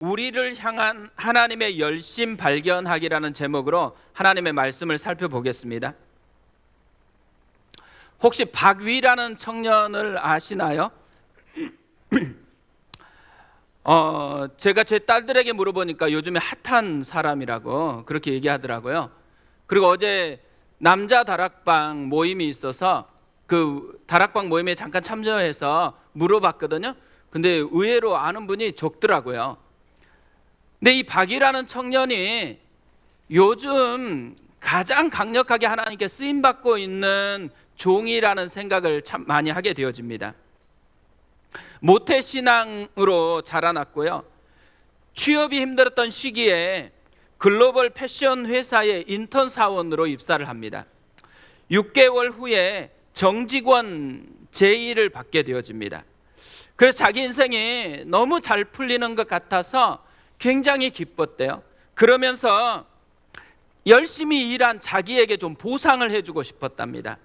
우리를 향한 하나님의 열심 발견하기라는 제목으로 하나님의 말씀을 살펴보겠습니다. 혹시 박위라는 청년을 아시나요? 제가 제 딸들에게 물어보니까 요즘에 핫한 사람이라고 그렇게 얘기하더라고요. 그리고 어제 남자 다락방 모임이 있어서 그 다락방 모임에 잠깐 참여해서 물어봤거든요. 근데 의외로 아는 분이 적더라고요. 근데 이 박이라는 청년이 요즘 가장 강력하게 하나님께 쓰임받고 있는 종이라는 생각을 참 많이 하게 되어집니다. 모태신앙으로 자라났고요. 취업이 힘들었던 시기에 글로벌 패션 회사의 인턴 사원으로 입사를 합니다. 6개월 후에 정직원 제의를 받게 되어집니다. 그래서 자기 인생이 너무 잘 풀리는 것 같아서 굉장히 기뻤대요. 그러면서 열심히 일한 자기에게 좀 보상을 해주고 싶었답니다.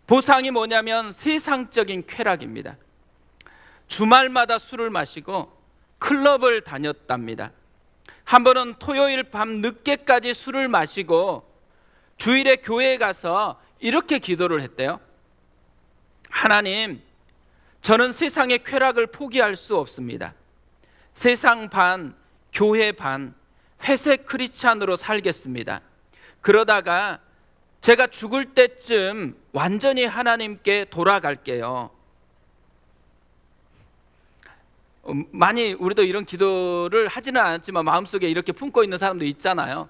보상이 뭐냐면 세상적인 쾌락입니다. 주말마다 술을 마시고 클럽을 다녔답니다. 한 번은 토요일 밤 늦게까지 술을 마시고 주일에 교회에 가서 이렇게 기도를 했대요. 하나님, 저는 세상의 쾌락을 포기할 수 없습니다. 세상 반, 교회 반, 회색 크리스찬으로 살겠습니다. 그러다가 제가 죽을 때쯤 완전히 하나님께 돌아갈게요. 많이 우리도 이런 기도를 하지는 않았지만 마음속에 이렇게 품고 있는 사람도 있잖아요.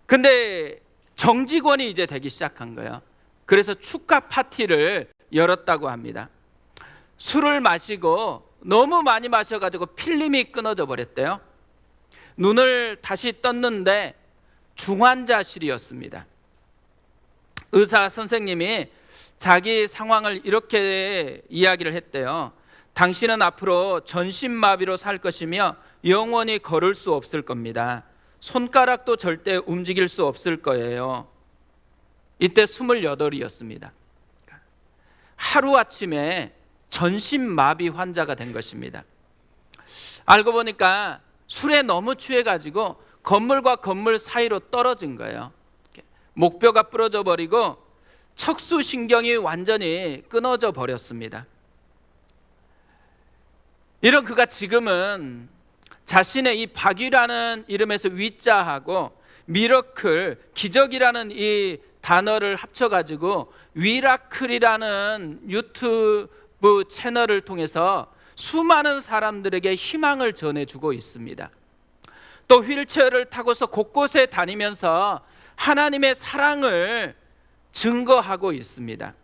근데 정직원이 이제 되기 시작한 거예요. 그래서 축하 파티를 열었다고 합니다. 술을 마시고 너무 많이 마셔가지고 필름이 끊어져 버렸대요. 눈을 다시 떴는데 중환자실이었습니다. 의사 선생님이 자기 상황을 이렇게 이야기를 했대요. 당신은 앞으로 전신마비로 살 것이며 영원히 걸을 수 없을 겁니다. 손가락도 절대 움직일 수 없을 거예요. 이때 28이었습니다. 하루아침에 전신마비 환자가 된 것입니다. 알고 보니까 술에 너무 취해가지고 건물과 건물 사이로 떨어진 거예요. 목뼈가 부러져 버리고 척수신경이 완전히 끊어져 버렸습니다. 이런 그가 지금은 자신의 이 박이라는 이름에서 위자하고 미러클, 기적이라는 이 단어를 합쳐가지고 위라클이라는 유튜브 채널을 통해서 수많은 사람들에게 희망을 전해주고 있습니다. 또 휠체어를 타고서 곳곳에 다니면서 하나님의 사랑을 증거하고 있습니다.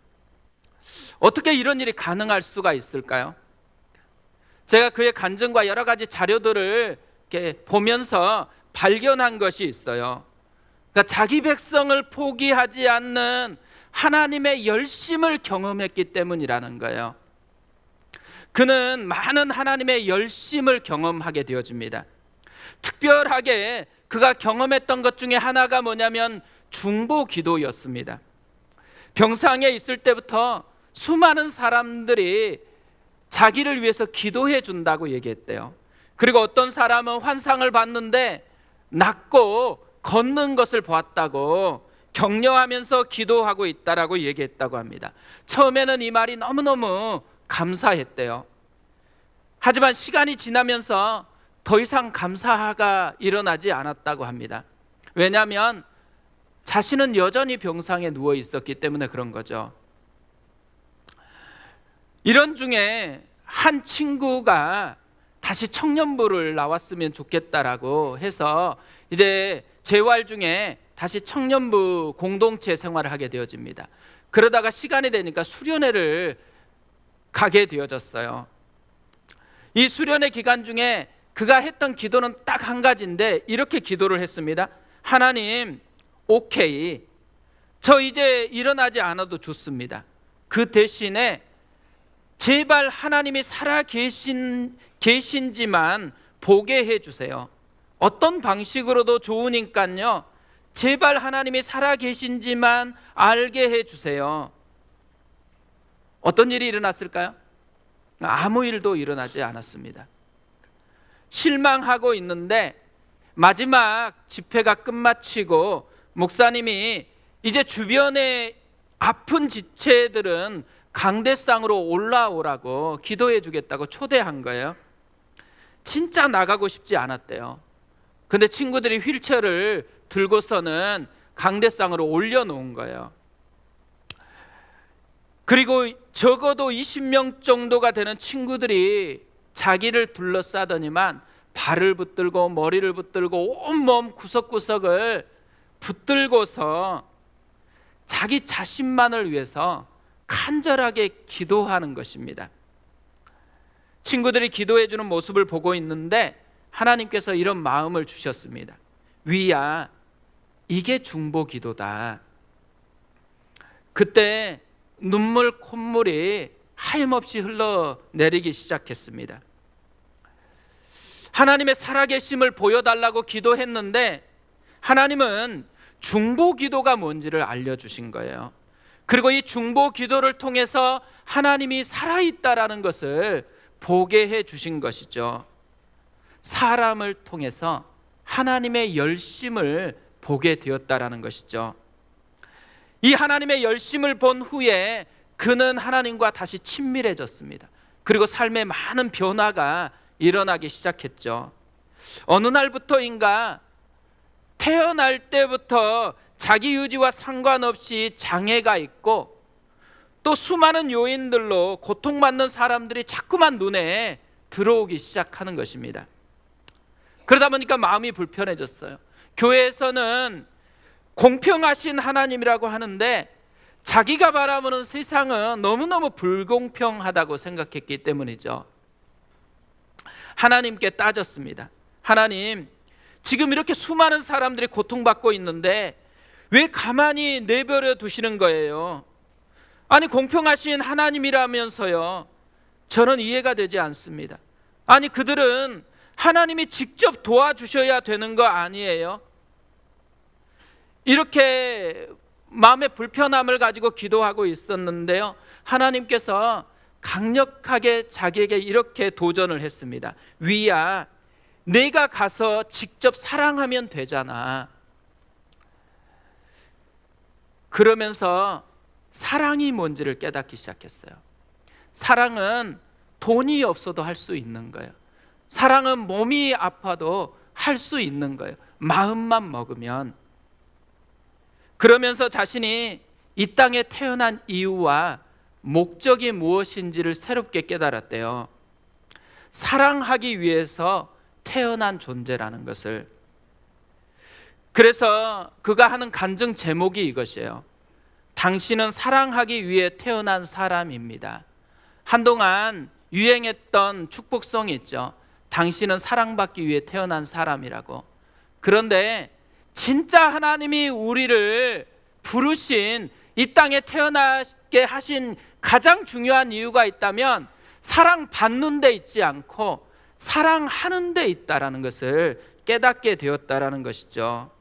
어떻게 이런 일이 가능할 수가 있을까요? 제가 그의 간증과 여러 가지 자료들을 이렇게 보면서 발견한 것이 있어요. 그러니까 자기 백성을 포기하지 않는 하나님의 열심을 경험했기 때문이라는 거예요. 그는 많은 하나님의 열심을 경험하게 되어집니다. 특별하게 그가 경험했던 것 중에 하나가 뭐냐면 중보 기도였습니다. 병상에 있을 때부터 수많은 사람들이 자기를 위해서 기도해 준다고 얘기했대요. 그리고 어떤 사람은 환상을 봤는데 낫고 걷는 것을 보았다고 격려하면서 기도하고 있다라고 얘기했다고 합니다. 처음에는 이 말이 너무너무 감사했대요. 하지만 시간이 지나면서 더 이상 감사가 일어나지 않았다고 합니다. 왜냐하면 자신은 여전히 병상에 누워 있었기 때문에 그런 거죠. 이런 중에 한 친구가 다시 청년부를 나왔으면 좋겠다라고 해서 이제 재활 중에 다시 청년부 공동체 생활을 하게 되어집니다. 그러다가 시간이 되니까 수련회를 가게 되어졌어요. 이 수련회 기간 중에 그가 했던 기도는 딱 한 가지인데 이렇게 기도를 했습니다. 하나님, 오케이, 저 이제 일어나지 않아도 좋습니다. 그 대신에 제발 하나님이 살아 계신지만 보게 해주세요. 어떤 방식으로도 좋으니까요, 제발 하나님이 살아 계신지만 알게 해주세요. 어떤 일이 일어났을까요? 아무 일도 일어나지 않았습니다. 실망하고 있는데 마지막 집회가 끝마치고 목사님이 이제 주변의 아픈 지체들은 강대상으로 올라오라고 기도해 주겠다고 초대한 거예요. 진짜 나가고 싶지 않았대요. 근데 친구들이 휠체어를 들고서는 강대상으로 올려놓은 거예요. 그리고 적어도 20명 정도가 되는 친구들이 자기를 둘러싸더니만 발을 붙들고 머리를 붙들고 온몸 구석구석을 붙들고서 자기 자신만을 위해서 간절하게 기도하는 것입니다. 친구들이 기도해 주는 모습을 보고 있는데 하나님께서 이런 마음을 주셨습니다. 위야, 이게 중보 기도다. 그때 눈물 콧물이 하염없이 흘러내리기 시작했습니다. 하나님의 살아계심을 보여달라고 기도했는데 하나님은 중보 기도가 뭔지를 알려주신 거예요. 그리고 이 중보 기도를 통해서 하나님이 살아있다라는 것을 보게 해 주신 것이죠. 사람을 통해서 하나님의 열심을 보게 되었다라는 것이죠. 이 하나님의 열심을 본 후에 그는 하나님과 다시 친밀해졌습니다. 그리고 삶에 많은 변화가 일어나기 시작했죠. 어느 날부터인가 태어날 때부터 자기 의지와 상관없이 장애가 있고 또 수많은 요인들로 고통받는 사람들이 자꾸만 눈에 들어오기 시작하는 것입니다. 그러다 보니까 마음이 불편해졌어요. 교회에서는 공평하신 하나님이라고 하는데 자기가 바라보는 세상은 너무너무 불공평하다고 생각했기 때문이죠. 하나님께 따졌습니다. 하나님, 지금 이렇게 수많은 사람들이 고통받고 있는데 왜 가만히 내버려 두시는 거예요? 아니, 공평하신 하나님이라면서요. 저는 이해가 되지 않습니다. 아니, 그들은 하나님이 직접 도와주셔야 되는 거 아니에요? 이렇게 마음의 불편함을 가지고 기도하고 있었는데요, 하나님께서 강력하게 자기에게 이렇게 도전을 했습니다. 위야, 내가 가서 직접 사랑하면 되잖아. 그러면서 사랑이 뭔지를 깨닫기 시작했어요. 사랑은 돈이 없어도 할 수 있는 거예요. 사랑은 몸이 아파도 할 수 있는 거예요. 마음만 먹으면. 그러면서 자신이 이 땅에 태어난 이유와 목적이 무엇인지를 새롭게 깨달았대요. 사랑하기 위해서 태어난 존재라는 것을. 그래서 그가 하는 간증 제목이 이것이에요. 당신은 사랑하기 위해 태어난 사람입니다. 한동안 유행했던 축복송이 있죠. 당신은 사랑받기 위해 태어난 사람이라고. 그런데 진짜 하나님이 우리를 부르신, 이 땅에 태어나게 하신 가장 중요한 이유가 있다면 사랑받는 데 있지 않고 사랑하는 데 있다라는 것을 깨닫게 되었다라는 것이죠.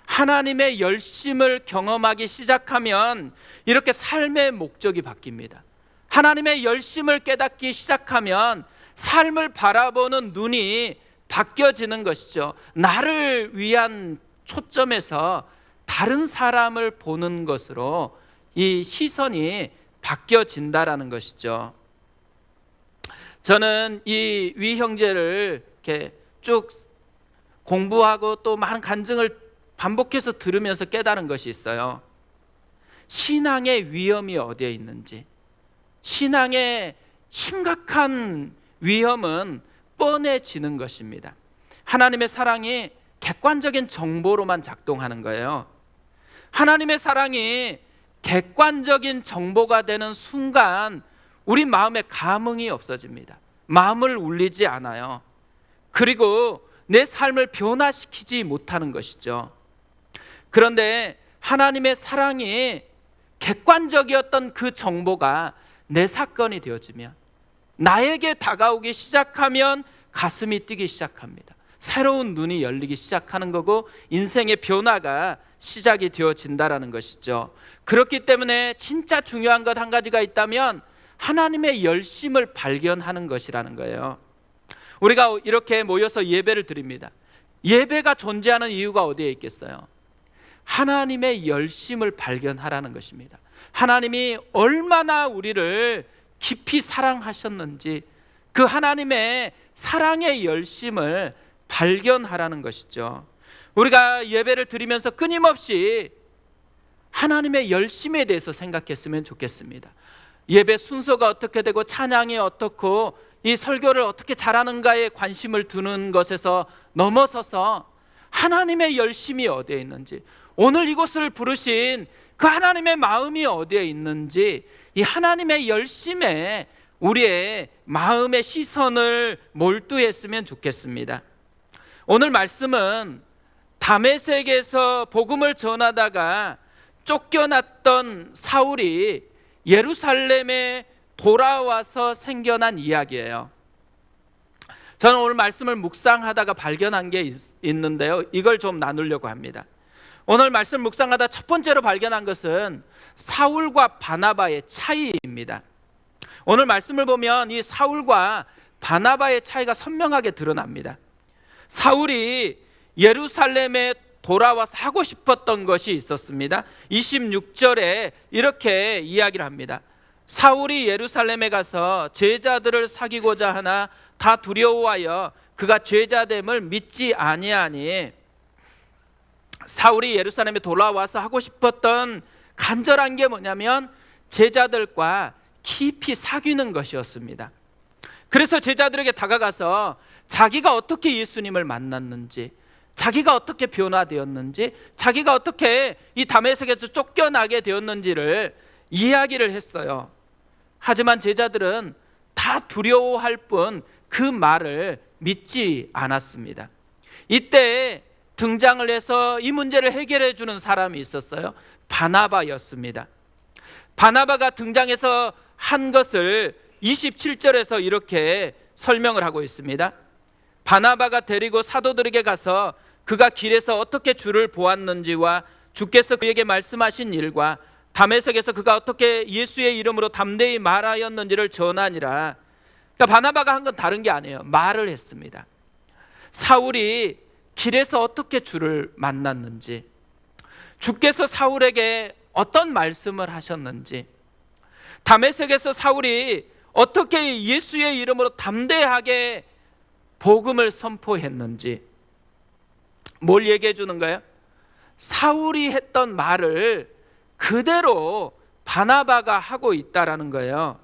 하나님의 열심을 경험하기 시작하면 이렇게 삶의 목적이 바뀝니다. 하나님의 열심을 깨닫기 시작하면 삶을 바라보는 눈이 바뀌어지는 것이죠. 나를 위한 초점에서 다른 사람을 보는 것으로 이 시선이 바뀌어진다라는 것이죠. 저는 이 위 형제를 이렇게 쭉 공부하고 또 많은 간증을 반복해서 들으면서 깨달은 것이 있어요. 신앙의 위험이 어디에 있는지, 신앙의 심각한 위험은 뻔해지는 것입니다. 하나님의 사랑이 객관적인 정보로만 작동하는 거예요. 하나님의 사랑이 객관적인 정보가 되는 순간 우리 마음에 감흥이 없어집니다. 마음을 울리지 않아요. 그리고 내 삶을 변화시키지 못하는 것이죠. 그런데 하나님의 사랑이 객관적이었던 그 정보가 내 사건이 되어지면, 나에게 다가오기 시작하면 가슴이 뛰기 시작합니다. 새로운 눈이 열리기 시작하는 거고 인생의 변화가 시작이 되어진다라는 것이죠. 그렇기 때문에 진짜 중요한 것 한 가지가 있다면 하나님의 열심을 발견하는 것이라는 거예요. 우리가 이렇게 모여서 예배를 드립니다. 예배가 존재하는 이유가 어디에 있겠어요? 하나님의 열심을 발견하라는 것입니다. 하나님이 얼마나 우리를 깊이 사랑하셨는지 그 하나님의 사랑의 열심을 발견하라는 것이죠. 우리가 예배를 드리면서 끊임없이 하나님의 열심에 대해서 생각했으면 좋겠습니다. 예배 순서가 어떻게 되고 찬양이 어떻고 이 설교를 어떻게 잘하는가에 관심을 두는 것에서 넘어서서 하나님의 열심이 어디에 있는지, 오늘 이곳을 부르신 그 하나님의 마음이 어디에 있는지, 이 하나님의 열심에 우리의 마음의 시선을 몰두했으면 좋겠습니다. 오늘 말씀은 다메섹에서 복음을 전하다가 쫓겨났던 사울이 예루살렘에 돌아와서 생겨난 이야기예요. 저는 오늘 말씀을 묵상하다가 발견한 게 있는데요, 이걸 좀 나누려고 합니다. 오늘 말씀 묵상하다 첫 번째로 발견한 것은 사울과 바나바의 차이입니다. 오늘 말씀을 보면 이 사울과 바나바의 차이가 선명하게 드러납니다. 사울이 예루살렘에 돌아와서 하고 싶었던 것이 있었습니다. 26절에 이렇게 이야기를 합니다. 사울이 예루살렘에 가서 제자들을 사귀고자 하나 다 두려워하여 그가 제자됨을 믿지 아니하니, 사울이 예루살렘에 돌아와서 하고 싶었던 간절한 게 뭐냐면 제자들과 깊이 사귀는 것이었습니다. 그래서 제자들에게 다가가서 자기가 어떻게 예수님을 만났는지, 자기가 어떻게 변화되었는지, 자기가 어떻게 이 다메섹에서 쫓겨나게 되었는지를 이야기를 했어요. 하지만 제자들은 다 두려워할 뿐 그 말을 믿지 않았습니다. 이때 등장을 해서 이 문제를 해결해 주는 사람이 있었어요. 바나바였습니다. 바나바가 등장해서 한 것을 27절에서 이렇게 설명을 하고 있습니다. 바나바가 데리고 사도들에게 가서 그가 길에서 어떻게 주를 보았는지와 주께서 그에게 말씀하신 일과 다메섹에서 그가 어떻게 예수의 이름으로 담대히 말하였는지를 전하니라. 그러니까 바나바가 한 건 다른 게 아니에요. 말을 했습니다. 사울이 길에서 어떻게 주를 만났는지, 주께서 사울에게 어떤 말씀을 하셨는지, 다메섹에서 사울이 어떻게 예수의 이름으로 담대하게 복음을 선포했는지, 뭘 얘기해 주는 거예요? 사울이 했던 말을 그대로 바나바가 하고 있다라는 거예요.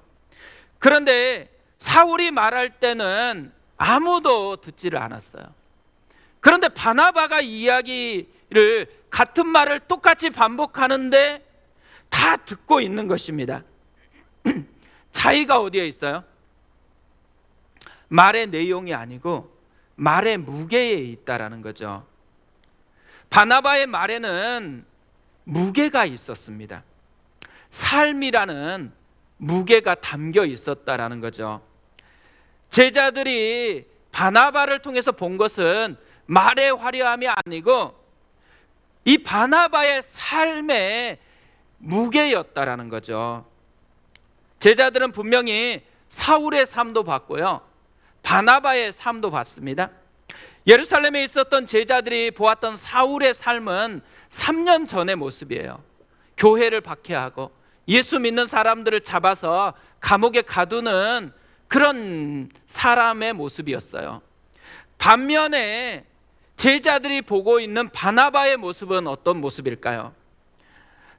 그런데 사울이 말할 때는 아무도 듣지를 않았어요. 그런데 바나바가 이야기를 같은 말을 똑같이 반복하는데 다 듣고 있는 것입니다. 차이가 어디에 있어요? 말의 내용이 아니고 말의 무게에 있다라는 거죠. 바나바의 말에는 무게가 있었습니다. 삶이라는 무게가 담겨 있었다라는 거죠. 제자들이 바나바를 통해서 본 것은 말의 화려함이 아니고 이 바나바의 삶의 무게였다라는 거죠. 제자들은 분명히 사울의 삶도 봤고요, 바나바의 삶도 봤습니다. 예루살렘에 있었던 제자들이 보았던 사울의 삶은 3년 전의 모습이에요. 교회를 박해하고 예수 믿는 사람들을 잡아서 감옥에 가두는 그런 사람의 모습이었어요. 반면에 제자들이 보고 있는 바나바의 모습은 어떤 모습일까요?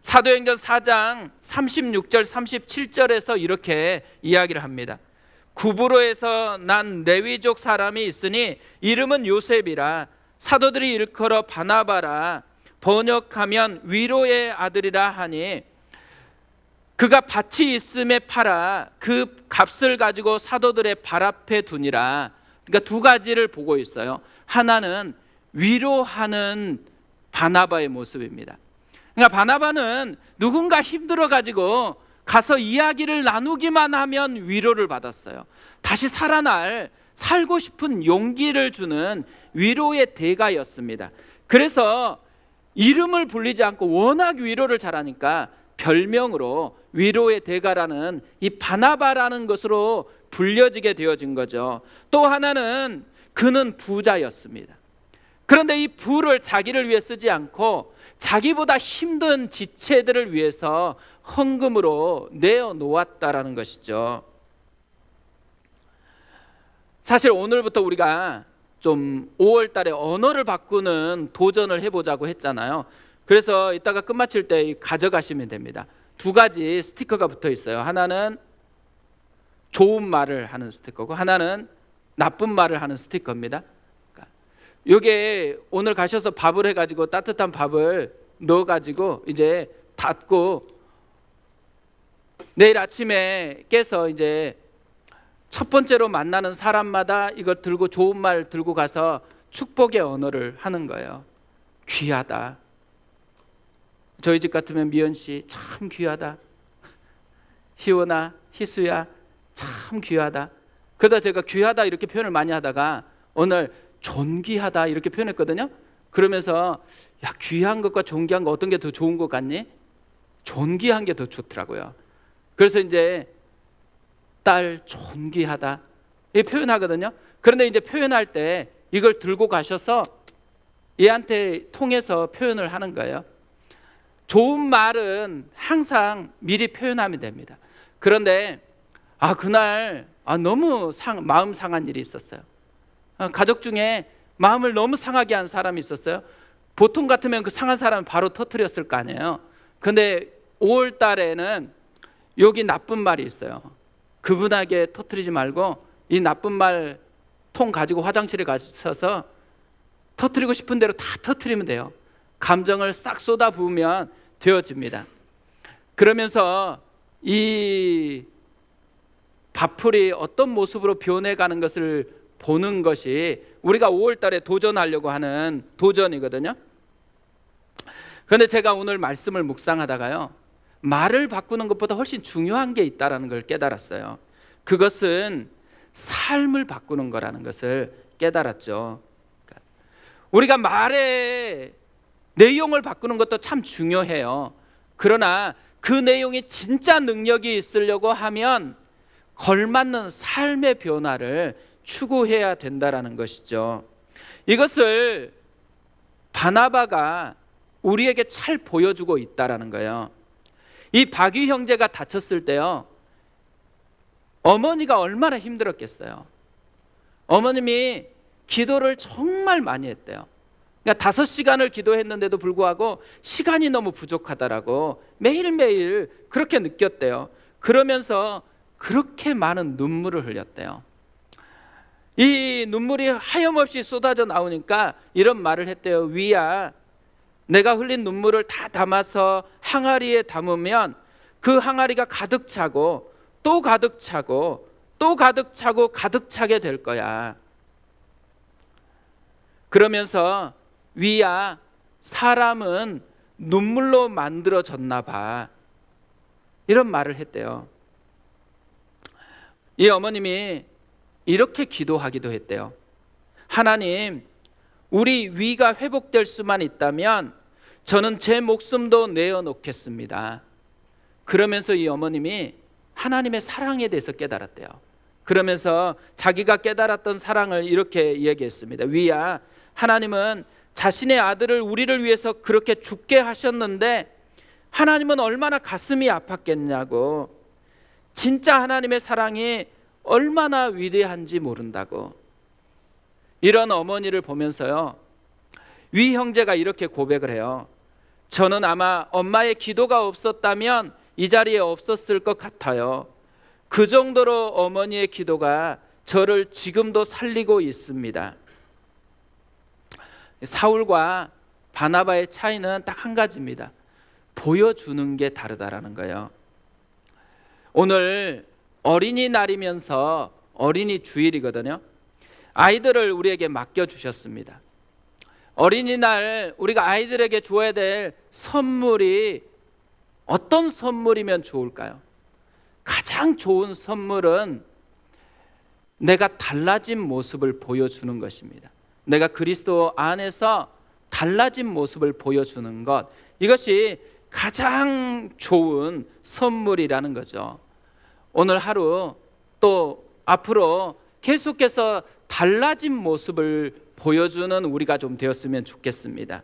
사도행전 4장 36절 37절에서 이렇게 이야기를 합니다. 구브로에서 난 레위족 사람이 있으니 이름은 요셉이라, 사도들이 일컬어 바나바라, 번역하면 위로의 아들이라 하니, 그가 밭이 있음에 팔아 그 값을 가지고 사도들의 발 앞에 두니라. 그러니까 두 가지를 보고 있어요. 하나는 위로하는 바나바의 모습입니다. 그러니까 바나바는 누군가 힘들어 가지고 가서 이야기를 나누기만 하면 위로를 받았어요. 다시 살아날, 살고 싶은 용기를 주는 위로의 대가였습니다. 그래서 이름을 불리지 않고 워낙 위로를 잘하니까 별명으로 위로의 대가라는 이 바나바라는 것으로 불려지게 되어진 거죠. 또 하나는 그는 부자였습니다. 그런데 이 부를 자기를 위해 쓰지 않고 자기보다 힘든 지체들을 위해서 헌금으로 내어놓았다라는 것이죠. 사실 오늘부터 우리가 좀 5월 달에 언어를 바꾸는 도전을 해보자고 했잖아요. 그래서 이따가 끝마칠 때 가져가시면 됩니다. 두 가지 스티커가 붙어 있어요. 하나는 좋은 말을 하는 스티커고 하나는 나쁜 말을 하는 스티커입니다. 이게 오늘 가셔서 밥을 해가지고 따뜻한 밥을 넣어가지고 이제 닫고 내일 아침에 깨서 이제 첫 번째로 만나는 사람마다 이걸 들고 좋은 말 들고 가서 축복의 언어를 하는 거예요. 귀하다. 저희 집 같으면 미연 씨 참 귀하다. 희원아, 희수야 참 귀하다. 그러다 제가 귀하다 이렇게 표현을 많이 하다가 오늘 존귀하다 이렇게 표현했거든요. 그러면서 야, 귀한 것과 존귀한 거 어떤 게 더 좋은 것 같니? 존귀한 게 더 좋더라고요. 그래서 이제 딸 존귀하다 이 표현하거든요. 그런데 이제 표현할 때 이걸 들고 가셔서 얘한테 통해서 표현을 하는 거예요. 좋은 말은 항상 미리 표현하면 됩니다. 그런데 그날 너무 마음 상한 일이 있었어요. 가족 중에 마음을 너무 상하게 한 사람이 있었어요. 보통 같으면 그 상한 사람은 바로 터뜨렸을 거 아니에요. 그런데 5월 달에는 여기 나쁜 말이 있어요. 그분에게 터뜨리지 말고 이 나쁜 말 통 가지고 화장실에 가셔서 터뜨리고 싶은 대로 다 터뜨리면 돼요. 감정을 싹 쏟아 부으면 되어집니다. 그러면서 이 밥풀이 어떤 모습으로 변해가는 것을 보는 것이 우리가 5월 달에 도전하려고 하는 도전이거든요. 그런데 제가 오늘 말씀을 묵상하다가요, 말을 바꾸는 것보다 훨씬 중요한 게 있다는 걸 깨달았어요. 그것은 삶을 바꾸는 거라는 것을 깨달았죠. 우리가 말의 내용을 바꾸는 것도 참 중요해요. 그러나 그 내용이 진짜 능력이 있으려고 하면 걸맞는 삶의 변화를 추구해야 된다라는 것이죠. 이것을 바나바가 우리에게 잘 보여주고 있다라는 거예요. 이 바귀 형제가 다쳤을 때요, 어머니가 얼마나 힘들었겠어요. 어머님이 기도를 정말 많이 했대요. 그러니까 5시간을 기도했는데도 불구하고 시간이 너무 부족하다라고 매일매일 그렇게 느꼈대요. 그러면서 그렇게 많은 눈물을 흘렸대요. 이 눈물이 하염없이 쏟아져 나오니까 이런 말을 했대요. 위야, 내가 흘린 눈물을 다 담아서 항아리에 담으면 그 항아리가 가득 차고 또 가득 차고 또 가득 차고 가득 차게 될 거야. 그러면서 위야, 사람은 눈물로 만들어졌나 봐. 이런 말을 했대요. 이 어머님이 이렇게 기도하기도 했대요. 하나님, 우리 위가 회복될 수만 있다면 저는 제 목숨도 내어놓겠습니다. 그러면서 이 어머님이 하나님의 사랑에 대해서 깨달았대요. 그러면서 자기가 깨달았던 사랑을 이렇게 얘기했습니다. 위야, 하나님은 자신의 아들을 우리를 위해서 그렇게 죽게 하셨는데 하나님은 얼마나 가슴이 아팠겠냐고. 진짜 하나님의 사랑이 얼마나 위대한지 모른다고. 이런 어머니를 보면서요, 위 형제가 이렇게 고백을 해요. 저는 아마 엄마의 기도가 없었다면 이 자리에 없었을 것 같아요. 그 정도로 어머니의 기도가 저를 지금도 살리고 있습니다. 사울과 바나바의 차이는 딱 한 가지입니다. 보여주는 게 다르다라는 거예요. 오늘 어린이날이면서 어린이 주일이거든요. 아이들을 우리에게 맡겨주셨습니다. 어린이날 우리가 아이들에게 줘야 될 선물이 어떤 선물이면 좋을까요? 가장 좋은 선물은 내가 달라진 모습을 보여주는 것입니다. 내가 그리스도 안에서 달라진 모습을 보여주는 것, 이것이 가장 좋은 선물이라는 거죠. 오늘 하루 또 앞으로 계속해서 달라진 모습을 보여주는 우리가 좀 되었으면 좋겠습니다.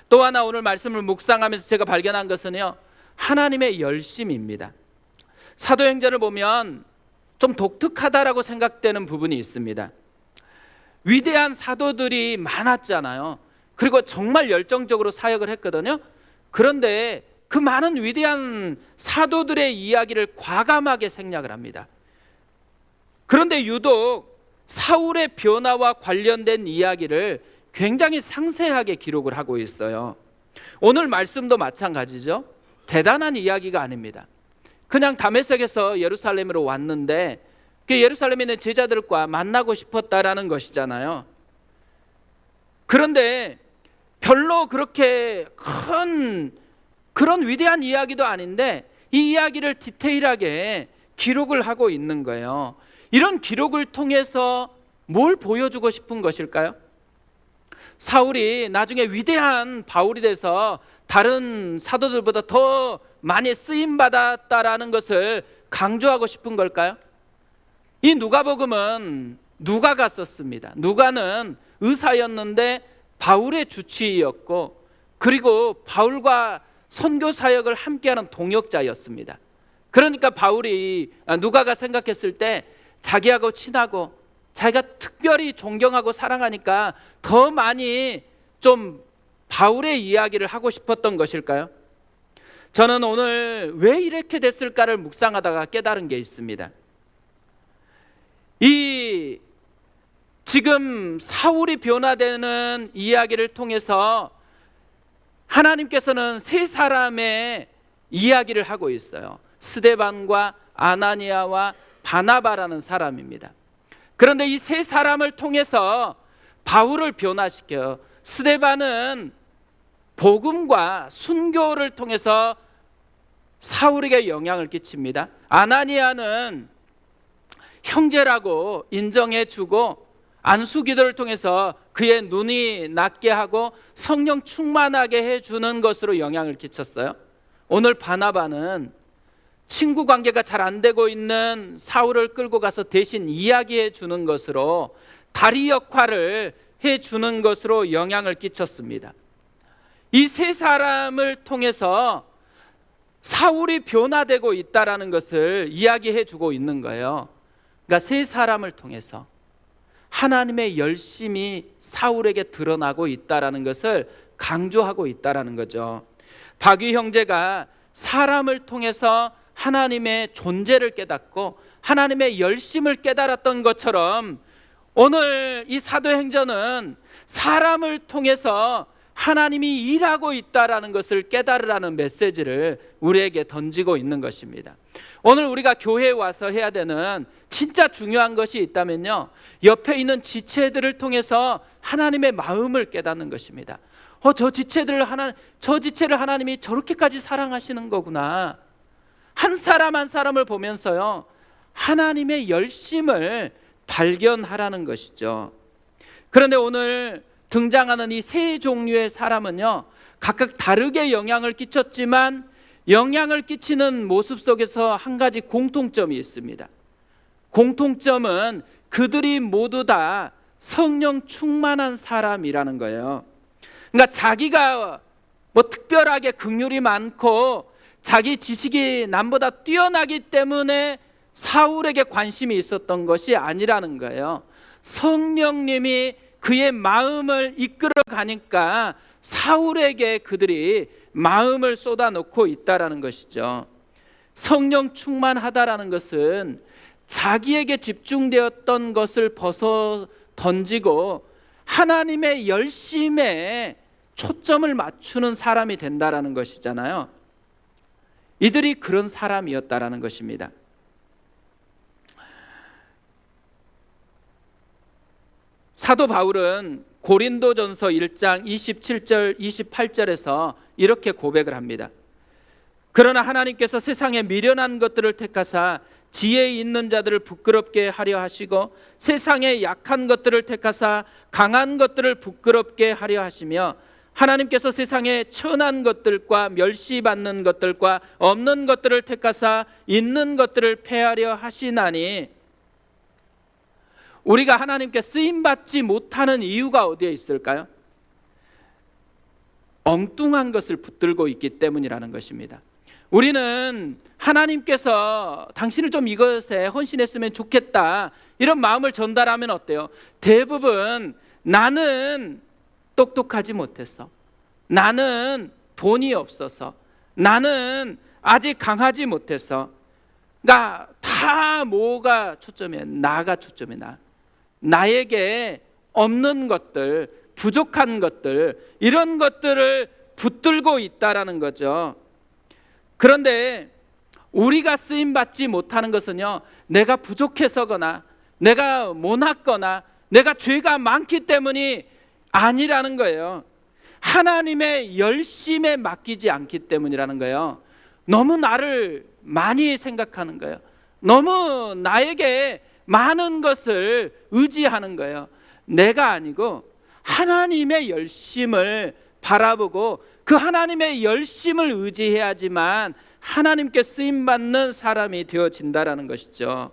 또 하나 오늘 말씀을 묵상하면서 제가 발견한 것은요, 하나님의 열심입니다. 사도행전을 보면 좀 독특하다라고 생각되는 부분이 있습니다. 위대한 사도들이 많았잖아요. 그리고 정말 열정적으로 사역을 했거든요. 그런데 그 많은 위대한 사도들의 이야기를 과감하게 생략을 합니다. 그런데 유독 사울의 변화와 관련된 이야기를 굉장히 상세하게 기록을 하고 있어요. 오늘 말씀도 마찬가지죠. 대단한 이야기가 아닙니다. 그냥 다메섹에서 예루살렘으로 왔는데 그 예루살렘에 있는 제자들과 만나고 싶었다라는 것이잖아요. 그런데 별로 그렇게 큰 그런 위대한 이야기도 아닌데 이 이야기를 디테일하게 기록을 하고 있는 거예요. 이런 기록을 통해서 뭘 보여주고 싶은 것일까요? 사울이 나중에 위대한 바울이 돼서 다른 사도들보다 더 많이 쓰임받았다라는 것을 강조하고 싶은 걸까요? 이 누가복음은 누가가 썼습니다. 누가는 의사였는데 바울의 주치의였고, 그리고 바울과 선교 사역을 함께하는 동역자였습니다. 그러니까 누가가 생각했을 때 자기하고 친하고 자기가 특별히 존경하고 사랑하니까 더 많이 좀 바울의 이야기를 하고 싶었던 것일까요? 저는 오늘 왜 이렇게 됐을까를 묵상하다가 깨달은 게 있습니다. 이 지금 사울이 변화되는 이야기를 통해서 하나님께서는 세 사람의 이야기를 하고 있어요. 스데반과 아나니아와 바나바라는 사람입니다. 그런데 이 세 사람을 통해서 바울을 변화시켜요. 스데반은 복음과 순교를 통해서 사울에게 영향을 끼칩니다. 아나니아는 형제라고 인정해주고 안수기도를 통해서 그의 눈이 낫게 하고 성령 충만하게 해주는 것으로 영향을 끼쳤어요. 오늘 바나바는 친구 관계가 잘 안 되고 있는 사울을 끌고 가서 대신 이야기해 주는 것으로 다리 역할을 해주는 것으로 영향을 끼쳤습니다. 이 세 사람을 통해서 사울이 변화되고 있다는 것을 이야기해 주고 있는 거예요. 그러니까 세 사람을 통해서 하나님의 열심이 사울에게 드러나고 있다는 것을 강조하고 있다는 거죠. 박위 형제가 사람을 통해서 하나님의 존재를 깨닫고 하나님의 열심을 깨달았던 것처럼 오늘 이 사도행전은 사람을 통해서 하나님이 일하고 있다는 것을 깨달으라는 메시지를 우리에게 던지고 있는 것입니다. 오늘 우리가 교회에 와서 해야 되는 진짜 중요한 것이 있다면요, 옆에 있는 지체들을 통해서 하나님의 마음을 깨닫는 것입니다. 저 지체를 하나님이 저렇게까지 사랑하시는 거구나. 한 사람 한 사람을 보면서요, 하나님의 열심을 발견하라는 것이죠. 그런데 오늘 등장하는 이 세 종류의 사람은요, 각각 다르게 영향을 끼쳤지만 영향을 끼치는 모습 속에서 한 가지 공통점이 있습니다. 공통점은 그들이 모두 다 성령 충만한 사람이라는 거예요. 그러니까 자기가 특별하게 긍휼이 많고 자기 지식이 남보다 뛰어나기 때문에 사울에게 관심이 있었던 것이 아니라는 거예요. 성령님이 그의 마음을 이끌어 가니까 사울에게 그들이 마음을 쏟아놓고 있다라는 것이죠. 성령 충만하다라는 것은 자기에게 집중되었던 것을 벗어 던지고 하나님의 열심에 초점을 맞추는 사람이 된다라는 것이잖아요. 이들이 그런 사람이었다라는 것입니다. 사도 바울은 고린도전서 1장 27절 28절에서 이렇게 고백을 합니다. 그러나 하나님께서 세상에 미련한 것들을 택하사 지혜 있는 자들을 부끄럽게 하려 하시고 세상에 약한 것들을 택하사 강한 것들을 부끄럽게 하려 하시며 하나님께서 세상에 천한 것들과 멸시받는 것들과 없는 것들을 택하사 있는 것들을 폐하려 하시나니 우리가 하나님께 쓰임받지 못하는 이유가 어디에 있을까요? 엉뚱한 것을 붙들고 있기 때문이라는 것입니다. 우리는 하나님께서 당신을 좀 이것에 헌신했으면 좋겠다, 이런 마음을 전달하면 어때요? 대부분 나는 똑똑하지 못해서, 나는 돈이 없어서, 나는 아직 강하지 못해서, 그러니까 다 뭐가 초점이에요? 나가 초점이야. 나에게 없는 것들, 부족한 것들, 이런 것들을 붙들고 있다라는 거죠. 그런데 우리가 쓰임받지 못하는 것은요, 내가 부족해서거나 내가 못났거나 내가 죄가 많기 때문이 아니라는 거예요. 하나님의 열심에 맡기지 않기 때문이라는 거예요. 너무 나를 많이 생각하는 거예요. 너무 나에게 많은 것을 의지하는 거예요. 내가 아니고 하나님의 열심을 바라보고 그 하나님의 열심을 의지해야지만 하나님께 쓰임받는 사람이 되어진다라는 것이죠.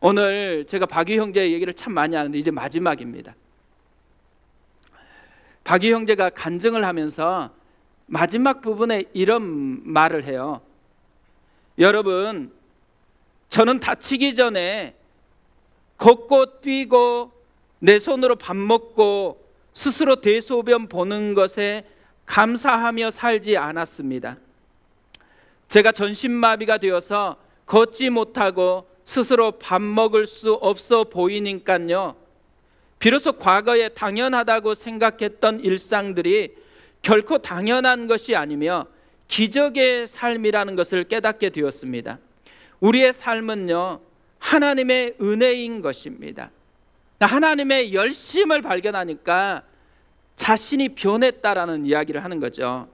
오늘 제가 박유 형제 얘기를 참 많이 하는데 이제 마지막입니다. 박유 형제가 간증을 하면서 마지막 부분에 이런 말을 해요. 여러분, 저는 다치기 전에 걷고 뛰고 내 손으로 밥 먹고 스스로 대소변 보는 것에 감사하며 살지 않았습니다. 제가 전신마비가 되어서 걷지 못하고 스스로 밥 먹을 수 없어 보이니까요, 비로소 과거에 당연하다고 생각했던 일상들이 결코 당연한 것이 아니며 기적의 삶이라는 것을 깨닫게 되었습니다. 우리의 삶은요, 하나님의 은혜인 것입니다. 하나님의 열심을 발견하니까 자신이 변했다라는 이야기를 하는 거죠.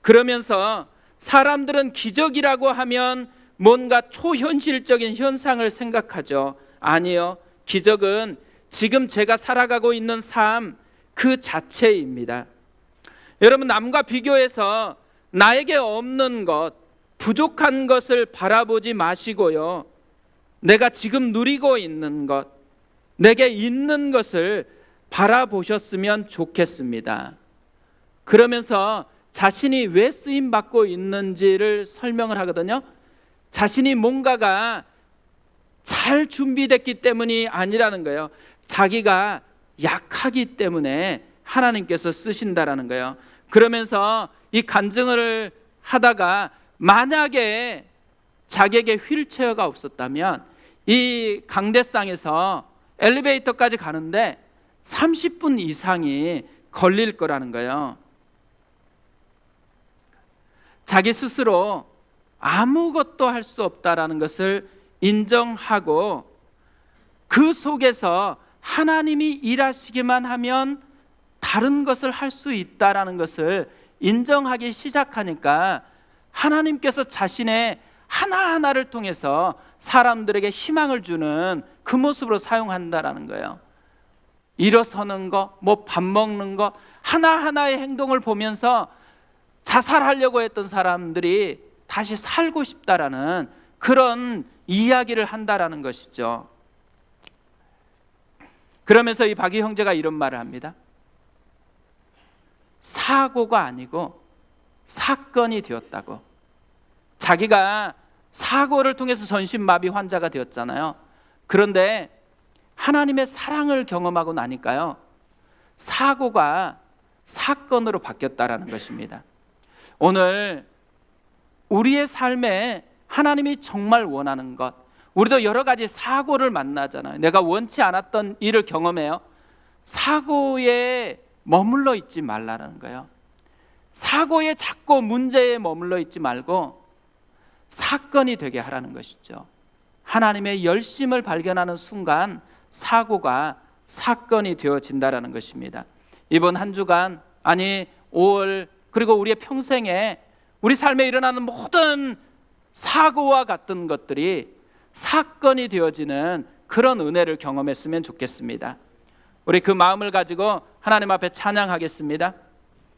그러면서 사람들은 기적이라고 하면 뭔가 초현실적인 현상을 생각하죠. 아니요, 기적은 지금 제가 살아가고 있는 삶 그 자체입니다. 여러분, 남과 비교해서 나에게 없는 것, 부족한 것을 바라보지 마시고요, 내가 지금 누리고 있는 것, 내게 있는 것을 바라보셨으면 좋겠습니다. 그러면서 자신이 왜 쓰임받고 있는지를 설명을 하거든요. 자신이 뭔가가 잘 준비됐기 때문이 아니라는 거예요. 자기가 약하기 때문에 하나님께서 쓰신다라는 거예요. 그러면서 이 간증을 하다가 만약에 자기에게 휠체어가 없었다면 이 강대상에서 엘리베이터까지 가는데 30분 이상이 걸릴 거라는 거예요. 자기 스스로 아무것도 할 수 없다라는 것을 인정하고 그 속에서 하나님이 일하시기만 하면 다른 것을 할 수 있다라는 것을 인정하기 시작하니까 하나님께서 자신의 하나하나를 통해서 사람들에게 희망을 주는 그 모습으로 사용한다라는 거예요. 일어서는 거, 뭐 밥 먹는 거, 하나하나의 행동을 보면서 자살하려고 했던 사람들이 다시 살고 싶다라는 그런 이야기를 한다라는 것이죠. 그러면서 이 박유 형제가 이런 말을 합니다. 사고가 아니고 사건이 되었다고. 자기가 사고를 통해서 전신마비 환자가 되었잖아요. 그런데 하나님의 사랑을 경험하고 나니까요, 사고가 사건으로 바뀌었다라는 것입니다. 오늘 우리의 삶에 하나님이 정말 원하는 것, 우리도 여러 가지 사고를 만나잖아요. 내가 원치 않았던 일을 경험해요. 사고에 머물러 있지 말라는 거예요. 사고에 자꾸 문제에 머물러 있지 말고 사건이 되게 하라는 것이죠. 하나님의 열심을 발견하는 순간 사고가 사건이 되어진다라는 것입니다. 이번 한 주간, 아니 5월, 그리고 우리의 평생에 우리 삶에 일어나는 모든 사고와 같은 것들이 사건이 되어지는 그런 은혜를 경험했으면 좋겠습니다. 우리 그 마음을 가지고 하나님 앞에 찬양하겠습니다.